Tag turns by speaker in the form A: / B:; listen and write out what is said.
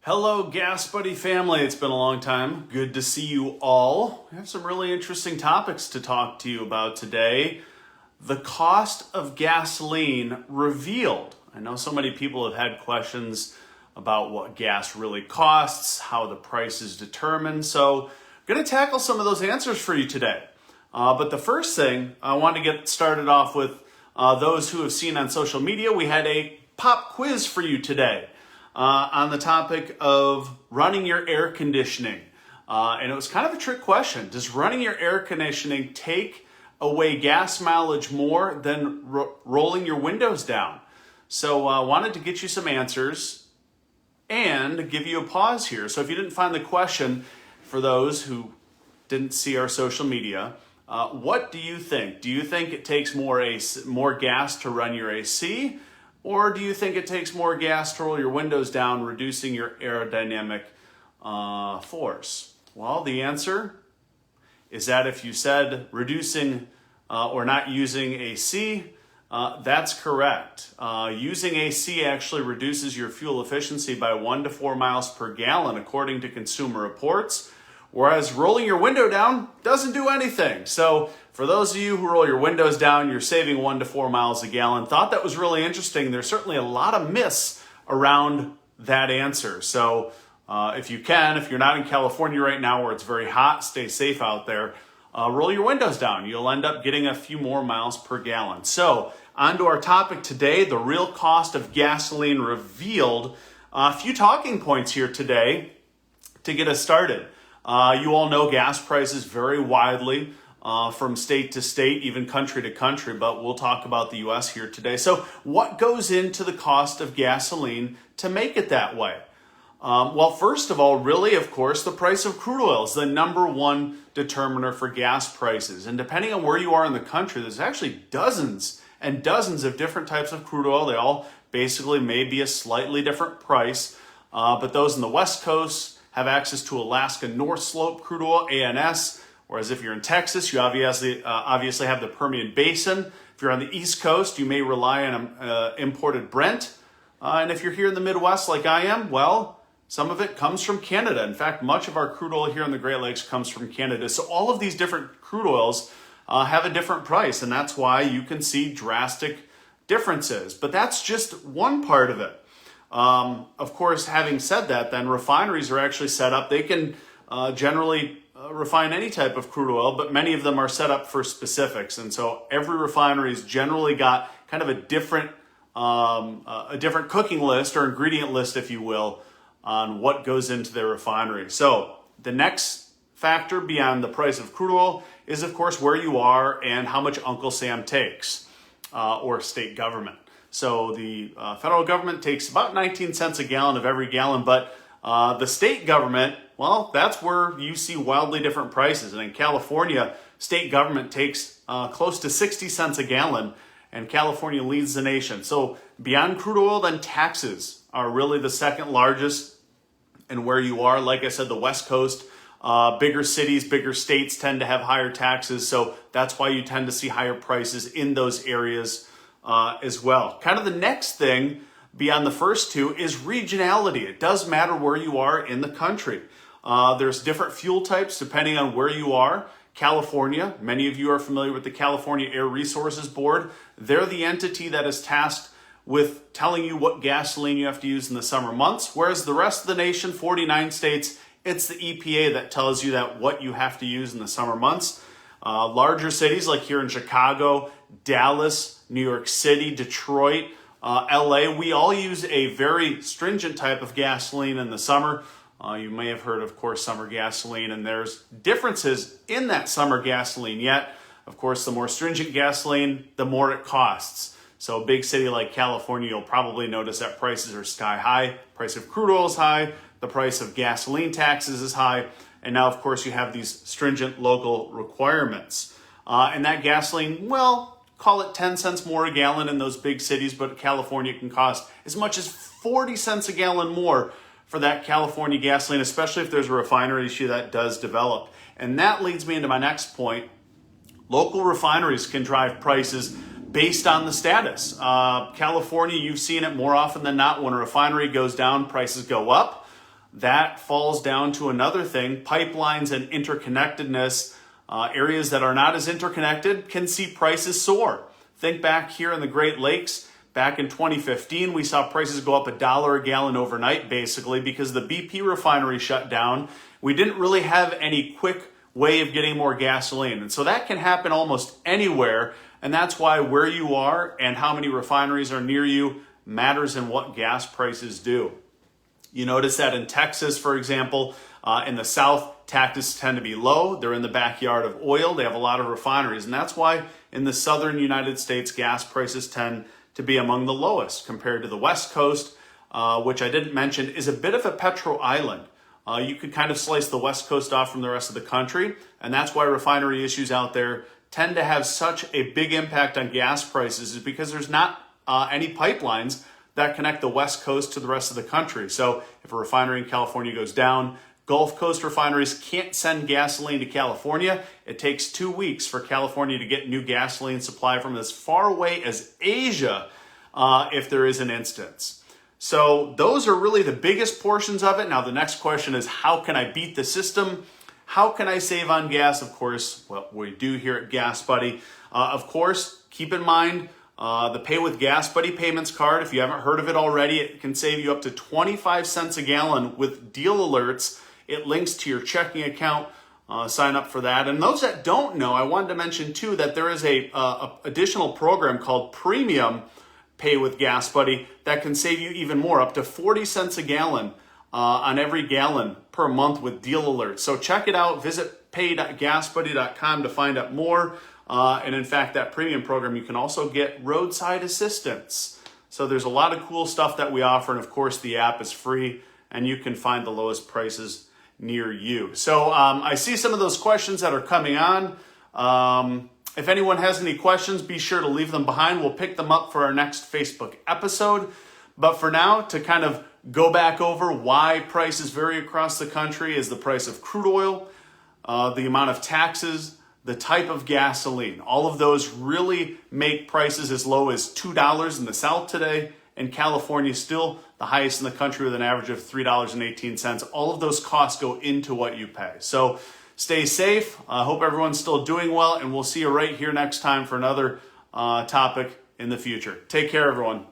A: Hello, GasBuddy family. It's been a long time. Good to see you all. We have some really interesting topics to talk to you about today. The cost of gasoline revealed. I know so many people have had questions about what gas really costs, how the price is determined. So I'm going to tackle some of those answers for you today. But the first thing I want to get started off with those who have seen on social media, we had a pop quiz for you today. On the topic of running your air conditioning. And it was kind of a trick question. Does running your air conditioning take away gas mileage more than rolling your windows down? So I wanted to get you some answers and give you a pause here. So if you didn't find the question, for those who didn't see our social media, what do you think? Do you think it takes more gas to run your AC? Or do you think it takes more gas to roll your windows down, reducing your aerodynamic force? Well, the answer is that if you said reducing or not using AC, that's correct. Using AC actually reduces your fuel efficiency by 1 to 4 miles per gallon, according to Consumer Reports, whereas rolling your window down doesn't do anything. So for those of you who roll your windows down, you're saving 1 to 4 miles a gallon. Thought that was really interesting. There's certainly a lot of myths around that answer. So if you're not in California right now where it's very hot, stay safe out there, roll your windows down. You'll end up getting a few more miles per gallon. So on to our topic today, the real cost of gasoline revealed. A few talking points here today to get us started. You all know gas prices vary widely from state to state, even country to country, but we'll talk about the U.S. here today. So what goes into the cost of gasoline to make it that way? Well, first of all, really, of course, the price of crude oil is the number one determiner for gas prices. And depending on where you are in the country, there's actually dozens and dozens of different types of crude oil. They all basically may be a slightly different price, but those in the West Coast have access to Alaska North Slope crude oil, ANS, whereas if you're in Texas, you obviously have the Permian Basin. If you're on the East Coast, you may rely on imported Brent. And if you're here in the Midwest like I am, well, some of it comes from Canada. In fact, much of our crude oil here in the Great Lakes comes from Canada. So all of these different crude oils have a different price, and that's why you can see drastic differences. But that's just one part of it. Of course, having said that, then refineries are actually set up. They can generally refine any type of crude oil, but many of them are set up for specifics. And so every refinery's generally got kind of a different cooking list or ingredient list, if you will, on what goes into their refinery. So the next factor beyond the price of crude oil is, of course, where you are and how much Uncle Sam takes, or state government. So the federal government takes about 19 cents a gallon of every gallon, but the state government, well, that's where you see wildly different prices. And in California, state government takes close to 60 cents a gallon, and California leads the nation. So beyond crude oil, then taxes are really the second largest. And where you are, like I said, the West Coast, bigger cities, bigger states tend to have higher taxes. So that's why you tend to see higher prices in those areas as well. Kind of the next thing beyond the first two is regionality. It does matter where you are in the country. There's different fuel types depending on where you are. California, many of you are familiar with the California Air Resources Board. They're the entity that is tasked with telling you what gasoline you have to use in the summer months, whereas the rest of the nation, 49 states, it's the EPA that tells you that what you have to use in the summer months. Larger cities like here in Chicago, Dallas, New York City, Detroit, LA, we all use a very stringent type of gasoline in the summer. You may have heard, of course, summer gasoline, and there's differences in that summer gasoline yet. Of course, the more stringent gasoline, the more it costs. So a big city like California, you'll probably notice that prices are sky high. Price of crude oil is high. The price of gasoline taxes is high. And now, of course, you have these stringent local requirements. And that gasoline, well, call it 10 cents more a gallon in those big cities, but California can cost as much as 40 cents a gallon more for that California gasoline, especially if there's a refinery issue that does develop. And that leads me into my next point. Local refineries can drive prices based on the status. California, you've seen it more often than not. When a refinery goes down, prices go up. that falls down to another thing, pipelines and interconnectedness. Areas that are not as interconnected can see prices soar. Think back here in the Great Lakes. Back in 2015, we saw prices go up $1 a gallon overnight, basically, because the BP refinery shut down. We didn't really have any quick way of getting more gasoline. And so that can happen almost anywhere. And that's why where you are and how many refineries are near you matters in what gas prices do. You notice that in Texas, for example, in the South, taxes tend to be low. They're in the backyard of oil. They have a lot of refineries. And that's why in the southern United States, gas prices tend to be among the lowest compared to the West Coast, which I didn't mention is a bit of a petro island. You could kind of slice the West Coast off from the rest of the country. And that's why refinery issues out there tend to have such a big impact on gas prices, is because there's not any pipelines that connect the West Coast to the rest of the country. So if a refinery in California goes down, Gulf Coast refineries can't send gasoline to California. It takes 2 weeks for California to get new gasoline supply from as far away as Asia, if there is an instance. So those are really the biggest portions of it. Now the next question is, how can I beat the system? How can I save on gas? Of course, what we do here at GasBuddy. Of course, keep in mind the Pay with GasBuddy payments card. If you haven't heard of it already, it can save you up to 25 cents a gallon with deal alerts. It links to your checking account. Sign up for that. And those that don't know, I wanted to mention too that there is a additional program called Premium Pay with GasBuddy that can save you even more, up to 40 cents a gallon on every gallon per month with deal alerts. So check it out. Visit pay.gasbuddy.com to find out more. And in fact, that premium program, you can also get roadside assistance. So there's a lot of cool stuff that we offer. And of course, the app is free and you can find the lowest prices near you. So I see some of those questions that are coming on. If anyone has any questions, be sure to leave them behind. We'll pick them up for our next Facebook episode. But for now, to kind of go back over why prices vary across the country is the price of crude oil, the amount of taxes, the type of gasoline. All of those really make prices as low as $2 in the South today, and California still the highest in the country with an average of $3.18. All of those costs go into what you pay. So stay safe. I hope everyone's still doing well, and we'll see you right here next time for another topic in the future. Take care, everyone.